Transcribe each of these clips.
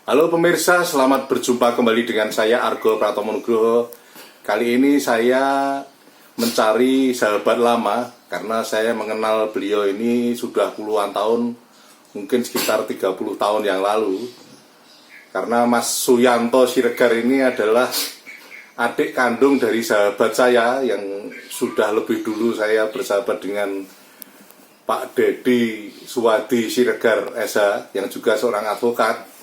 Halo pemirsa, selamat berjumpa kembali dengan saya Argo Pratomo Nugroho. Kali ini saya mencari sahabat lama karena saya mengenal beliau ini sudah puluhan tahun, mungkin sekitar 30 tahun yang lalu. Karena Mas Suyanto Siregar ini adalah adik kandung dari sahabat saya yang sudah lebih dulu saya bersahabat dengan Pak Dedi Suwadi Siregar SH yang juga seorang advokat.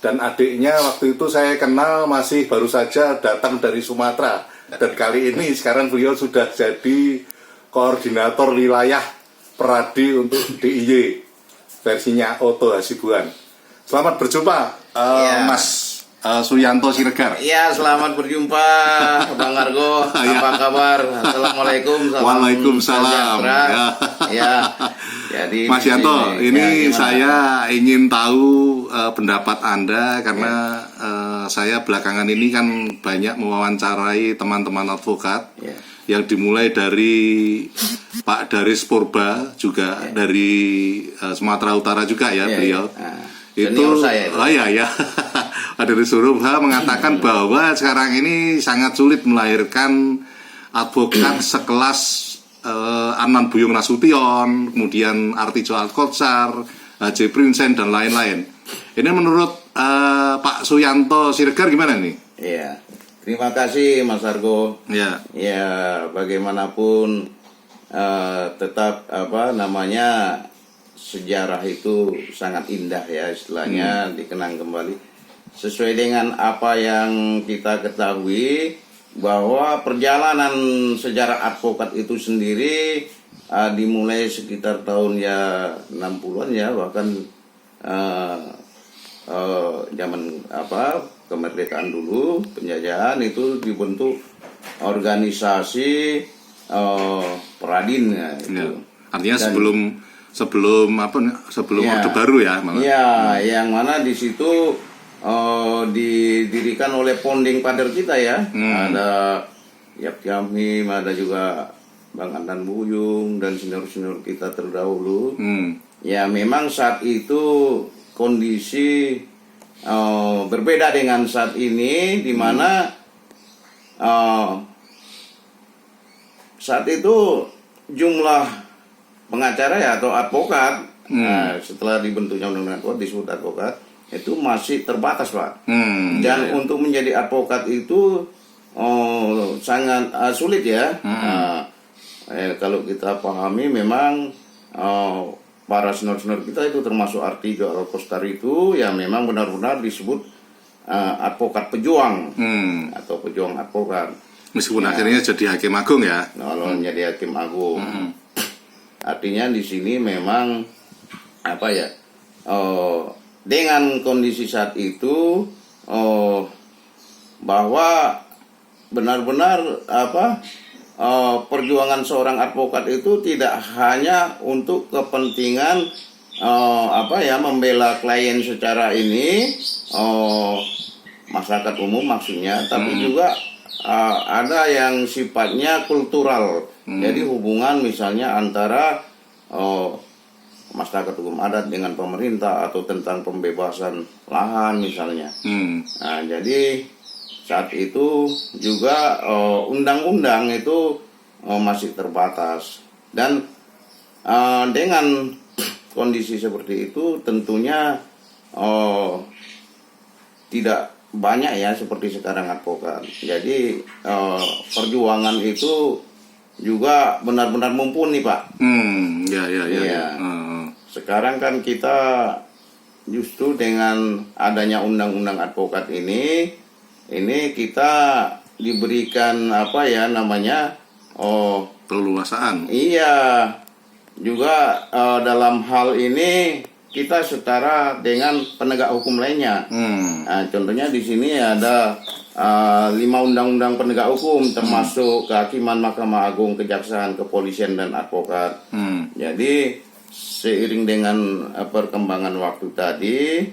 Dan adiknya waktu itu saya kenal masih baru saja datang dari Sumatera. Dan kali ini sekarang beliau sudah jadi koordinator wilayah Peradi untuk DIY versinya Oto Hasibuan. Selamat berjumpa Mas Suyanto Siregar. Iya, selamat berjumpa Bang Argo. Apa kabar? Assalamualaikum. Waalaikumsalam. Ya. Jadi Mas Yanto, ini saya ingin tahu pendapat Anda karena saya belakangan ini kan banyak mewawancarai teman-teman advokat yang dimulai dari Pak Daris Purba juga dari Sumatera Utara juga beliau. Itu ya. Dari Surabaya mengatakan bahwa sekarang ini sangat sulit melahirkan advokat sekelas Anan Buyung Nasution, kemudian Artijo Alkotsar, J. Prinsen dan lain-lain. Ini menurut Pak Suyanto Siregar gimana nih? Iya, terima kasih Mas Argo. Ya, bagaimanapun tetap sejarah itu sangat indah ya, istilahnya dikenang kembali. Sesuai dengan apa yang kita ketahui bahwa perjalanan sejarah advokat itu sendiri dimulai sekitar tahun 60-an ya, bahkan zaman kemerdekaan dulu, penjajahan itu dibentuk organisasi Peradin ya, itu. Artinya sebelum Orde Baru ya. Yang mana di situ didirikan oleh founding father kita ya. Ada Yap Jamim, ada juga Bang Andan Buyung dan senior-senior kita terdahulu. Ya memang saat itu kondisi berbeda dengan saat ini, di mana saat itu jumlah pengacara ya atau advokat setelah dibentuknya undang-undang advokat disebut advokat itu masih terbatas, Pak. Dan untuk menjadi advokat itu sangat sulit ya. Kalau kita pahami memang para senior-senior kita itu termasuk Artijo Alkotsar itu ya memang benar-benar disebut advokat pejuang atau pejuang advokat. Meskipun akhirnya jadi hakim agung ya. Kalau menjadi hakim agung. Artinya di sini memang dengan kondisi saat itu bahwa benar-benar perjuangan seorang advokat itu tidak hanya untuk kepentingan membela klien secara masyarakat umum maksudnya, tapi juga ada yang sifatnya kultural. Jadi hubungan misalnya antara masyarakat hukum adat dengan pemerintah atau tentang pembebasan lahan misalnya. Nah, jadi saat itu juga undang-undang itu masih terbatas, dan dengan kondisi seperti itu tentunya tidak banyak ya seperti sekarang advokat. Jadi perjuangan itu juga benar-benar mumpuni, Pak. Sekarang kan kita justru dengan adanya undang-undang advokat ini kita diberikan perluasaan. Iya. Juga dalam hal ini kita setara dengan penegak hukum lainnya. Nah, contohnya di sini ada 5 undang-undang penegak hukum termasuk kehakiman, Mahkamah Agung, kejaksaan, kepolisian dan advokat. Jadi seiring dengan perkembangan waktu tadi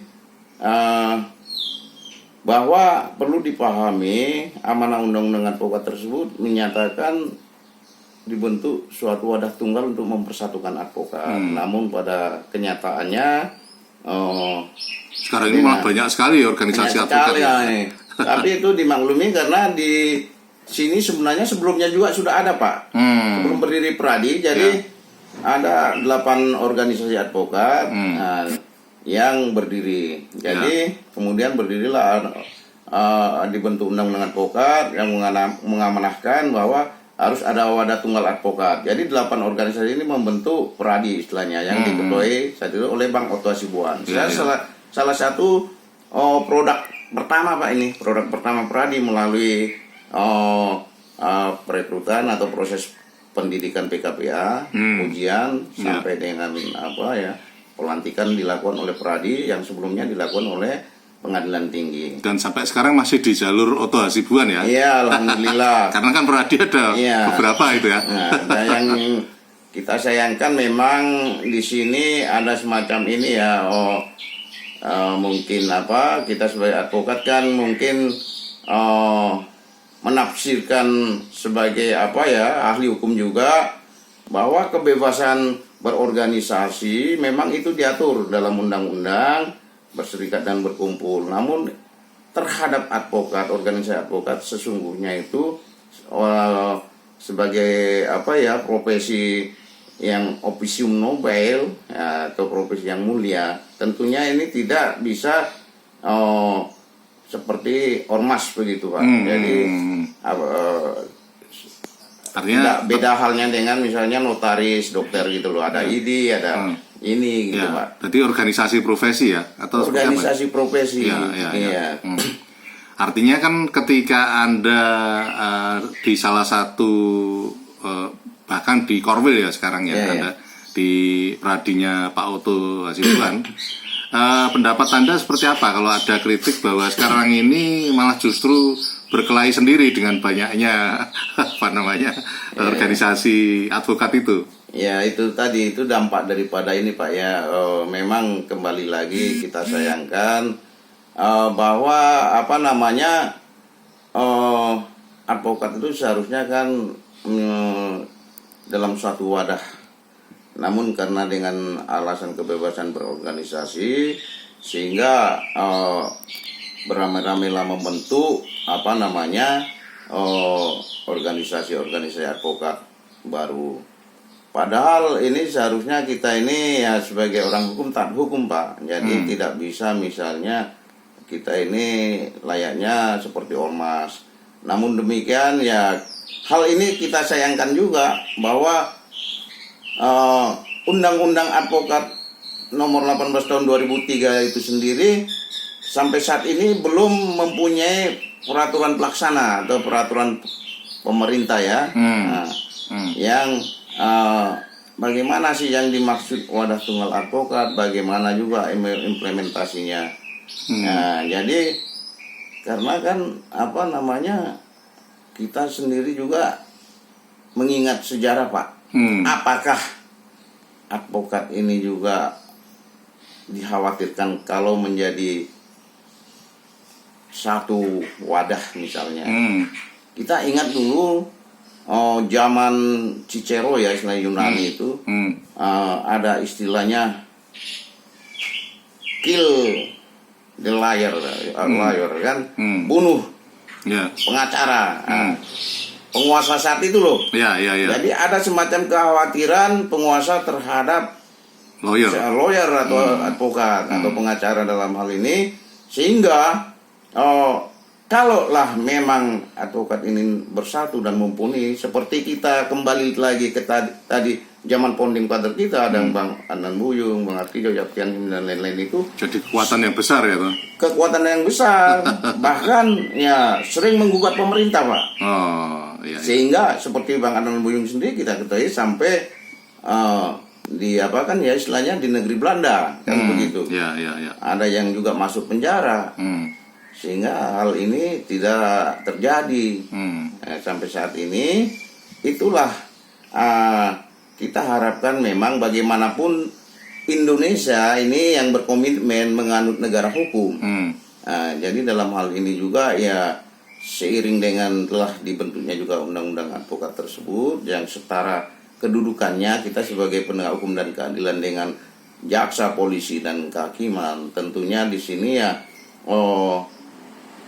bahwa perlu dipahami amanah undang-undang advokat tersebut menyatakan dibentuk suatu wadah tunggal untuk mempersatukan advokat. Namun pada kenyataannya Sekarang ini malah banyak sekali organisasi banyak advokat. sekali, ya. Tapi itu dimaklumi karena di sini sebenarnya sebelumnya juga sudah ada, Pak. Sebelum berdiri Pradi, jadi ada 8 organisasi advokat yang berdiri. Jadi kemudian berdirilah dibentuk undang-undang advokat yang mengamanahkan bahwa harus ada wadah tunggal advokat. Jadi 8 organisasi ini membentuk Pradi istilahnya yang diketuai saat itu oleh Bang Otto Hasibuan. Salah satu produk pertama, Pak, ini produk pertama Pradi melalui perekrutan atau proses pendidikan PKPA, ujian sampai dengan pelantikan dilakukan oleh Pradi yang sebelumnya dilakukan oleh Pengadilan Tinggi. Dan sampai sekarang masih di jalur Otto Hasibuan ya? Iya, alhamdulillah. Karena kan Pradi ada beberapa itu ya. Nah, yang kita sayangkan memang di sini ada semacam ini ya. Mungkin kita sebagai advokat kan mungkin menafsirkan sebagai ahli hukum juga bahwa kebebasan berorganisasi memang itu diatur dalam undang-undang berserikat dan berkumpul. Namun terhadap advokat, organisasi advokat sesungguhnya itu sebagai profesi yang officium nobile atau profesi yang mulia, tentunya ini tidak bisa seperti ormas begitu, Pak. Jadi artinya beda halnya dengan misalnya notaris, dokter gitu loh. Ada ID, ada ini gitu, Pak. Berarti organisasi profesi ya atau organisasi profesi. Iya. Artinya kan ketika Anda di salah satu bahkan di Korwil ya sekarang Anda di Pradinya Pak Otto Hasibuan, pendapat Anda seperti apa kalau ada kritik bahwa sekarang ini malah justru berkelahi sendiri dengan banyaknya organisasi advokat itu? Ya, itu tadi, itu dampak daripada ini, Pak, ya. Memang kembali lagi kita sayangkan bahwa advokat itu seharusnya kan dalam suatu wadah. Namun karena dengan alasan kebebasan berorganisasi sehingga beramai-ramailah membentuk organisasi-organisasi advokat baru. Padahal ini seharusnya kita ini ya sebagai orang hukum taat hukum, Pak. Jadi tidak bisa misalnya kita ini layaknya seperti ormas. Namun demikian ya hal ini kita sayangkan juga bahwa Undang-Undang Advokat nomor 18 tahun 2003 itu sendiri sampai saat ini belum mempunyai peraturan pelaksana atau peraturan pemerintah ya. Yang bagaimana sih yang dimaksud wadah tunggal advokat, bagaimana juga implementasinya. Nah, jadi karena kan kita sendiri juga mengingat sejarah, Pak. Apakah advokat ini juga dikhawatirkan kalau menjadi satu wadah misalnya? Kita ingat dulu zaman Cicero ya, istilah Yunani itu ada istilahnya kill the liar, kan, bunuh pengacara, penguasa saat itu loh. Jadi ada semacam kekhawatiran penguasa terhadap lawyer atau advokat atau pengacara dalam hal ini, sehingga kalaulah memang advokat ini bersatu dan mumpuni, seperti kita kembali lagi ke tadi zaman founding father kita, ada Bang Adnan Buyung, Bang Artijo, Yaptian dan lain-lain itu. Jadi kekuatan yang besar ya, Bang? Kekuatan yang besar, bahkan ya sering menggugat pemerintah, Pak. Sehingga seperti Bang Adnan Buyung sendiri kita ketahui sampai istilahnya di negeri Belanda kan begitu. Ada yang juga masuk penjara. Sehingga hal ini tidak terjadi. Sampai saat ini itulah kita harapkan memang bagaimanapun Indonesia ini yang berkomitmen menganut negara hukum. Jadi dalam hal ini juga ya seiring dengan telah dibentuknya juga undang-undang advokat tersebut yang setara kedudukannya kita sebagai penegak hukum dan keadilan dengan jaksa, polisi dan kehakiman. Tentunya di sini ya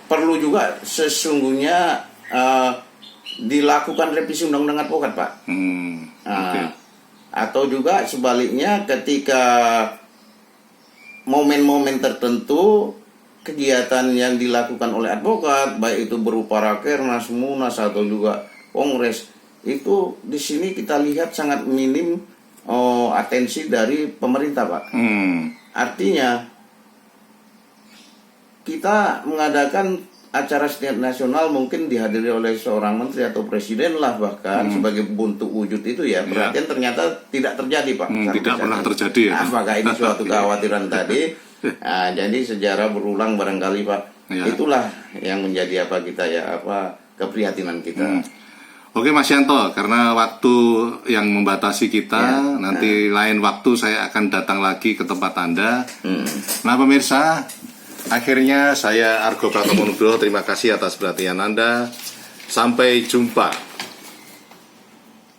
perlu juga sesungguhnya dilakukan revisi undang-undang advokat, Pak. Oke. Atau juga sebaliknya ketika momen-momen tertentu kegiatan yang dilakukan oleh advokat, baik itu berupa rakernas, munas atau juga kongres, itu di sini kita lihat sangat minim atensi dari pemerintah, Pak. Artinya kita mengadakan acara setingkat nasional mungkin dihadiri oleh seorang menteri atau presiden lah bahkan sebagai bentuk wujud itu ya. Perhatian ternyata tidak terjadi, Pak. Tidak pernah terjadi ya. Maka ini suatu kekhawatiran tadi. Jadi sejarah berulang barangkali, Pak. Ya. Itulah yang menjadi keprihatinan kita. Oke Mas Yanto, karena waktu yang membatasi kita, nanti lain waktu saya akan datang lagi ke tempat Anda. Nah pemirsa, akhirnya saya Argo Pratomo Nugroho, terima kasih atas perhatian Anda. Sampai jumpa.